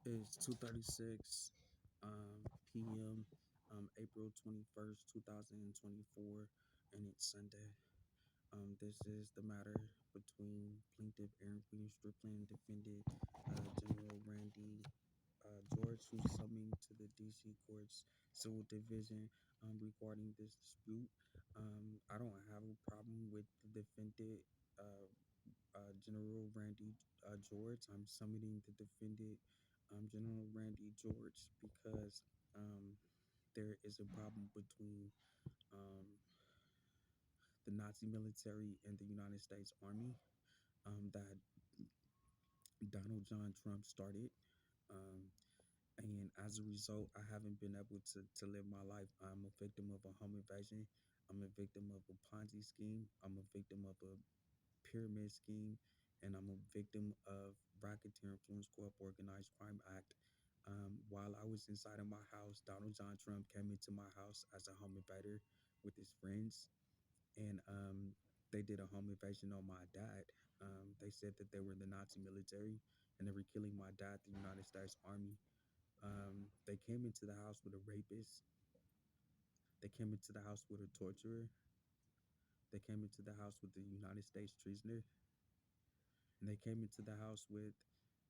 It's 2:36 p.m. April 21st, 2024, and it's Sunday. This is the matter between plaintiff Aaron Queen Strickland, defendant General Randy George, who's summoned to the D.C. Court's Civil Division regarding this dispute. I don't have a problem with the defendant, General Randy George. I'm summoning the defendant, General Randy George, because um, there is a problem between um, the Nazi military and the United States Army that Donald John Trump started. Um, and as a result, I haven't been able to live my life. I'm a victim of a home invasion. I'm a victim of a Ponzi scheme. I'm a victim of a pyramid scheme, and I'm a victim of Racketeer Influence Corp. Organized Crime Act. While I was inside of my house, Donald John Trump came into my house as a home invader with his friends, and they did a home invasion on my dad. They said that they were the Nazi military, and they were killing my dad, the United States Army. They came into the house with a rapist. They came into the house with a torturer. They came into the house with the United States treasoner, and they came into the house with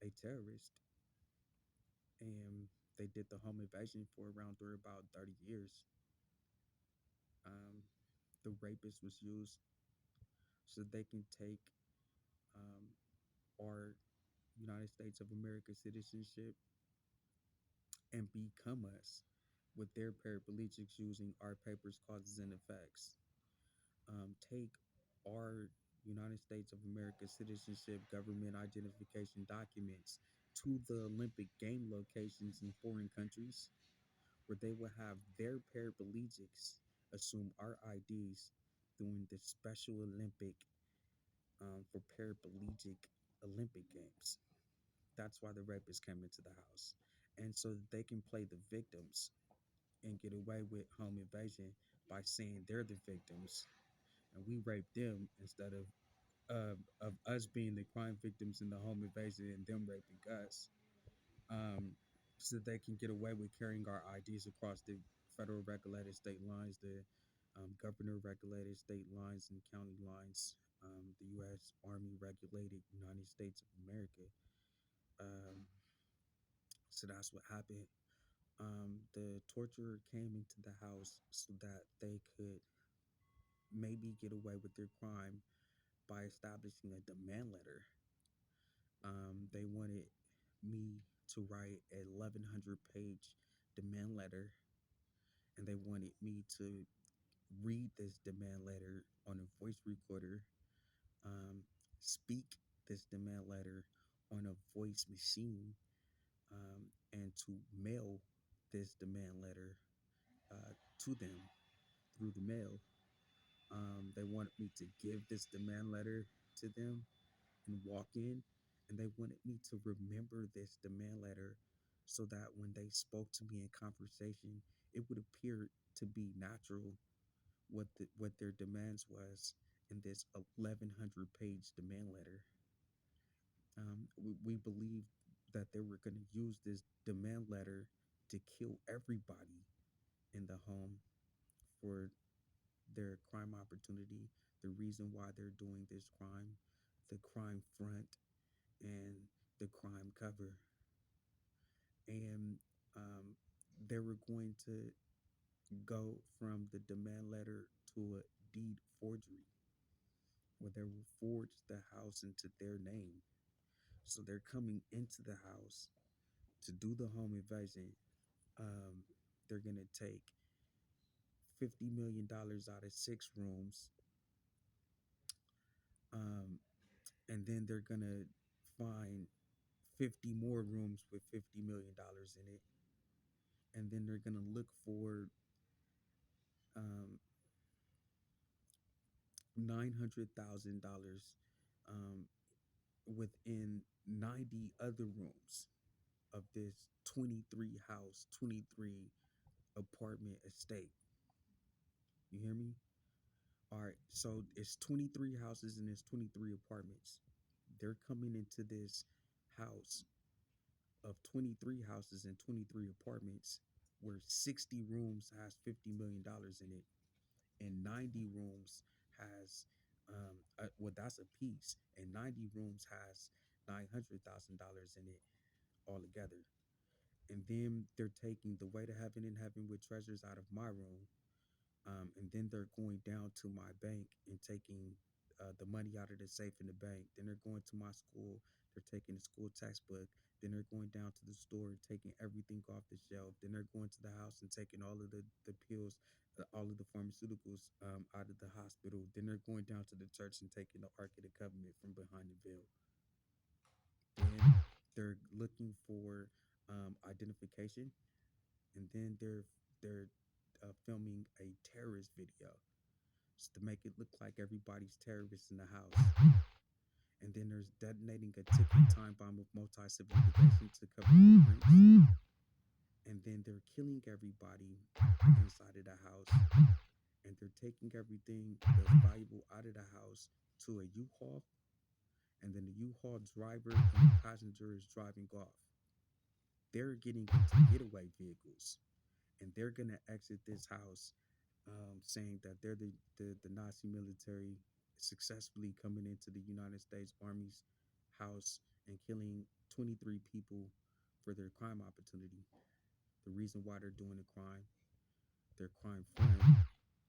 a terrorist. And they did the home invasion for around through about 30 years. Um, the rapist was used so they can take um, our United States of America citizenship and become us with their paraplegics using our papers, causes, and effects. Take our United States of America citizenship government identification documents to the Olympic game locations in foreign countries where they will have their paraplegics assume our IDs during the Special Olympic for paraplegic Olympic Games. That's why the rapists came into the house. And so that they can play the victims and get away with home invasion by saying they're the victims and we rape them instead of us being the crime victims in the home invasion and them raping us. Um, so that they can get away with carrying our IDs across the federal regulated state lines, the governor regulated state lines and county lines, the U.S. Army regulated United States of America. Um, so that's what happened. The torturer came into the house so that they could maybe get away with their crime by establishing a demand letter. They wanted me to write a 1,100-page demand letter, and they wanted me to read this demand letter on a voice recorder, um, speak this demand letter on a voice machine, and to mail this demand letter to them through the mail. They wanted me to give this demand letter to them and walk in, and they wanted me to remember this demand letter so that when they spoke to me in conversation, it would appear to be natural what their demands was in this 1,100-page demand letter. We believed that they were going to use this demand letter to kill everybody in the home for their crime opportunity, the reason why they're doing this crime, the crime front, and the crime cover. And um, they were going to go from the demand letter to a deed forgery, where they will forge the house into their name. So they're coming into the house to do the home invasion. Um, they're going to take $50 million out of 6 rooms. Um, and then they're going to find 50 more rooms with $50 million in it. And then they're going to look for um, $900,000 um, within 90 other rooms of this 23 house, 23 apartment estate. You hear me? All right. So it's 23 houses and it's 23 apartments. They're coming into this house of 23 houses and 23 apartments where 60 rooms has $50 million in it, and 90 rooms has well, that's a piece, and 90 rooms has $900,000 in it altogether. And then they're taking the way to heaven and heaven with treasures out of my room, and then they're going down to my bank and taking the money out of the safe in the bank. Then they're going to my school. They're taking the school textbook. Then they're going down to the store and taking everything off the shelf. Then they're going to the house and taking all of the pills, all of the pharmaceuticals out of the hospital. Then they're going down to the church and taking the Ark of the Covenant from behind the veil. Then they're looking for identification, and then they're filming a terrorist video just to make it look like everybody's terrorists in the house. And then there's detonating a ticking time bomb of multi-civilization to cover the prints. And then they're killing everybody inside of the house. And they're taking everything that's valuable out of the house to a U-Haul. And then the U-Haul driver and the passenger is driving off. They're getting into getaway vehicles. And they're going to exit this house saying that they're the Nazi military successfully coming into the United States Army's house and killing 23 people for their crime opportunity. The reason why they're doing the crime, their crime friend,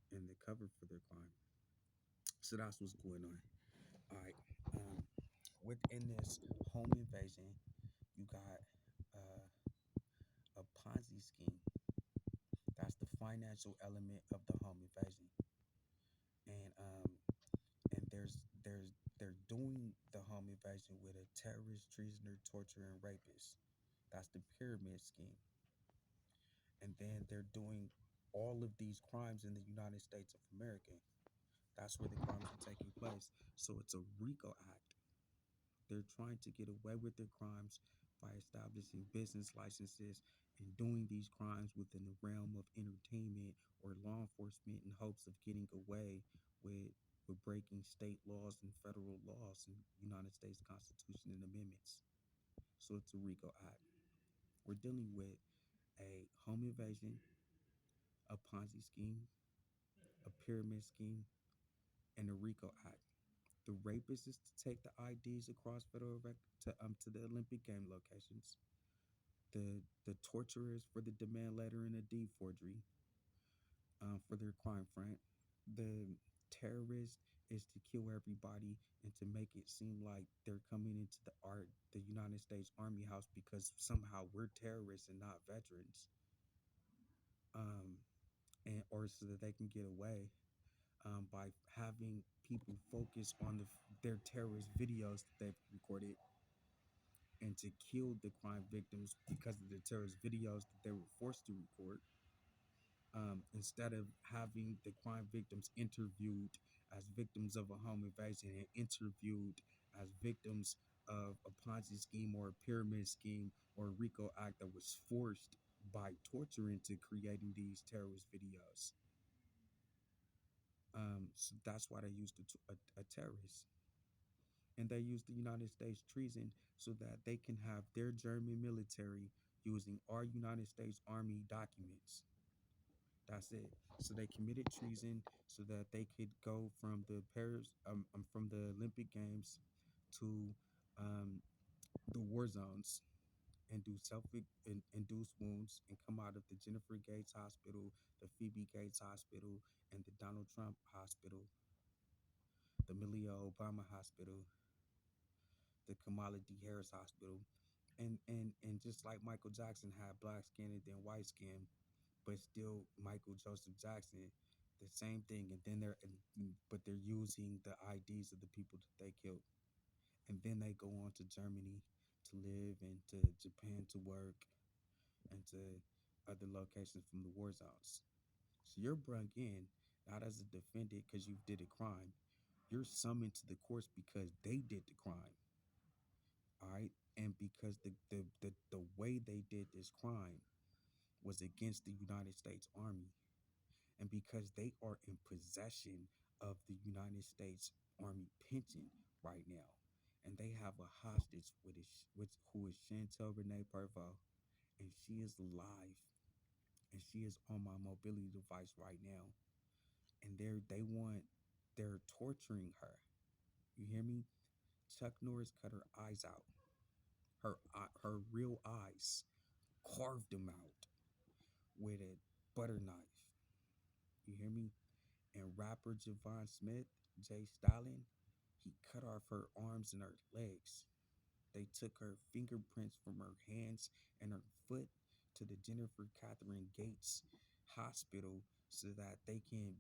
and the cover for their crime. So that's what's going on. All right. Within this home invasion, you got a Ponzi scheme. That's the financial element of the home invasion. And they're doing the home invasion with a terrorist, treasoner, torturer, and rapist. That's the pyramid scheme. And then they're doing all of these crimes in the United States of America. That's where the crimes are taking place. So it's a RICO Act. They're trying to get away with their crimes by establishing business licenses and doing these crimes within the realm of entertainment or law enforcement in hopes of getting away with breaking state laws and federal laws and United States Constitution and amendments. So it's a RICO Act. We're dealing with a home invasion, a Ponzi scheme, a pyramid scheme, and a RICO Act. The rapist is to take the IDs across federal to the Olympic game locations. The torturer is for the demand letter and a deed forgery for their crime front. The terrorist is to kill everybody and to make it seem like they're coming into the United States Army house because somehow we're terrorists and not veterans, and or so that they can get away by having people focus on their terrorist videos that they've recorded and to kill the crime victims because of the terrorist videos that they were forced to record. Instead of having the crime victims interviewed as victims of a home invasion and interviewed as victims of a Ponzi scheme or a pyramid scheme or a RICO Act that was forced by torture into creating these terrorist videos. So that's why they used a terrorist. And they used the United States treason so that they can have their German military using our United States Army documents. That's it. So they committed treason so that they could go from from the Olympic Games to the war zones and do self-induced wounds and come out of the Jennifer Gates Hospital, the Phoebe Gates Hospital, and the Donald Trump Hospital, the Malia Obama Hospital, the Kamala D. Harris Hospital, and just like Michael Jackson had black skin and then white skin, but still Michael Joseph Jackson, the same thing. And then but they're using the IDs of the people that they killed, and then they go on to Germany to live and to Japan to work and to other locations from the war zones. So you're brought in not as a defendant because you did a crime. You're summoned to the courts because they did the crime. All right. And because the way they did this crime was against the United States Army. And because they are in possession of the United States Army pension right now. and they have a hostage who is Shantell Renee Pervoe, and she is live, and she is on my mobility device right now, and they're torturing her. You hear me? Chuck Norris cut her eyes out, her real eyes, carved them out with a butter knife. You hear me? And rapper Javon Smith, Stalin, he cut off her arms and her legs. They took her fingerprints from her hands and her foot to the Jennifer Catherine Gates Hospital so that they can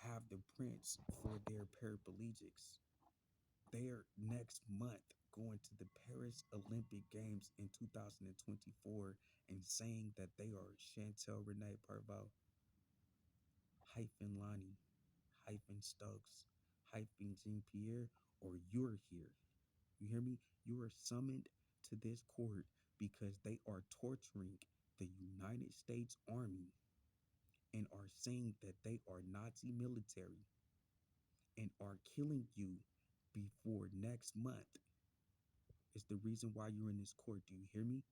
have the prints for their paraplegics. They are next month going to the Paris Olympic Games in 2024 and saying that they are Shantell Renee Pervoe hyphen Lunnie hyphen Stokes hyphen JeanPierre, or you're here. You hear me? You are summoned to this court because they are torturing the United States Army and are saying that they are Nazi military and are killing you before next month. Is the reason why you're in this court. Do you hear me?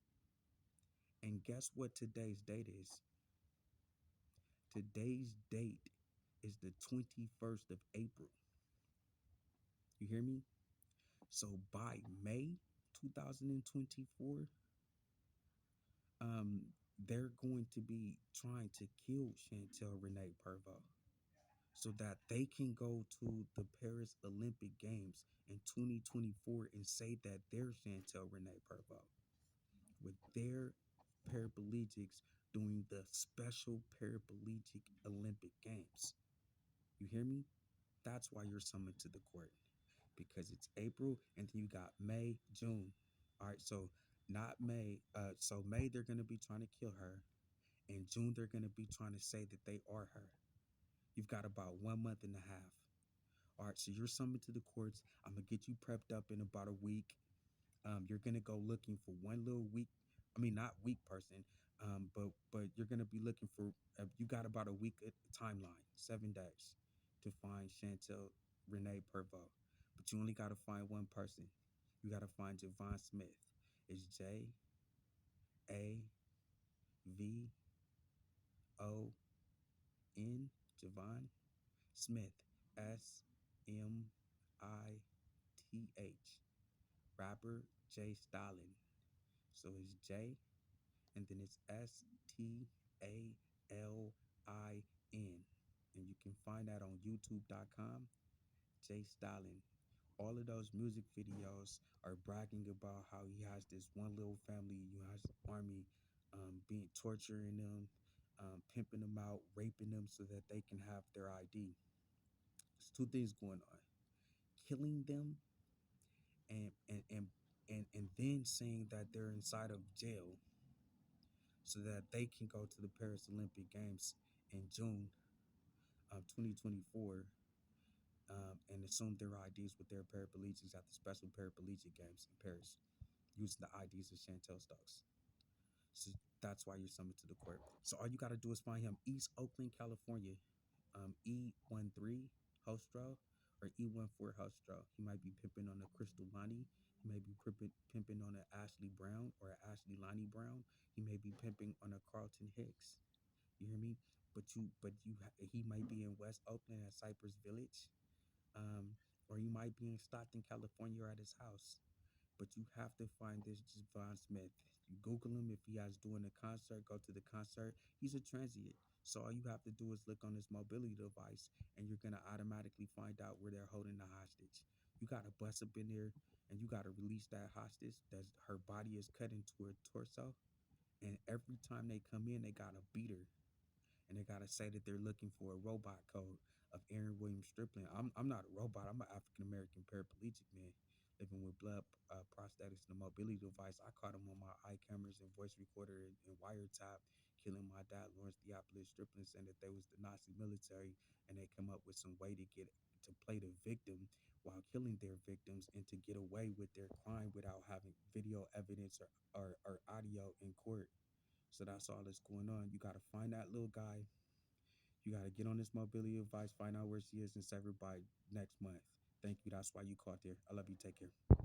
And guess what today's date is? Today's date is the 21st of April. You hear me? So by May 2024, um, they're going to be trying to kill Shantell Renee Pervoe so that they can go to the Paris Olympic Games in 2024 and say that they're Shantell Renee Pervoe with their paraplegics doing the special paraplegic Olympic Games. You hear me? That's why you're summoned to the court, because it's April and then you got May, June. All right, so not May. So May they're gonna be trying to kill her. In June they're gonna be trying to say that they are her. You've got about 1 month and a half. All right, so you're summoned to the courts. I'm gonna get you prepped up in about a week. You're gonna go looking for one little week. I mean, not week person. But you're gonna be looking for. You got about a week timeline, 7 days, to find Shantell Renee Pervoe. But you only gotta find one person. You gotta find Javon Smith. It's JAVON Javon Smith. SMITH. Rapper Stalin. So it's J and then it's STALIN. And you can find that on youtube.com, Stalin. All of those music videos are bragging about how he has this one little family, you has army being torturing them, pimping them out, raping them so that they can have their ID. There's two things going on. Killing them and and and and then saying that they're inside of jail so that they can go to the Paris Olympic Games in June of 2024 and assume their IDs with their paraplegics at the Special Paraplegic Games in Paris using the IDs of Shantell Stokes. So that's why you're summoned to the court. So all you got to do is find him East Oakland, California, E13 Hoe Stroll or E14 Hoe Stroll. He might be pimping on a Crystal Lunnie. He may be pimping on an Ashley Brown or an Ashley Lonnie Brown. He may be pimping on a Carlton Hicks. You hear me? He might be in West Oakland at Cypress Village, or he might be in Stockton, California, at his house. But you have to find this Javon Smith. You Google him. If he has doing a concert, go to the concert. He's a transient. So all you have to do is look on his mobility device and you're gonna automatically find out where they're holding the hostage. You gotta bust up in there and you gotta release that hostage. That her body is cut into her torso. And every time they come in, they gotta beat her. And they gotta say that they're looking for a robot code of Aaron Williams Stripling. I'm not a robot. I'm an African American paraplegic man living with blood prosthetics and a mobility device. I caught him on my eye cameras and voice recorder and wiretap, killing my dad, Lawrence Theopolis Stripling, saying that they was the Nazi military, and they come up with some way to get to play the victim while killing their victims and to get away with their crime without having video evidence or audio in court. So that's all that's going on. You got to find that little guy. You got to get on this mobility device, find out where she is, and save her by next month. Thank you. That's why you caught there. I love you. Take care.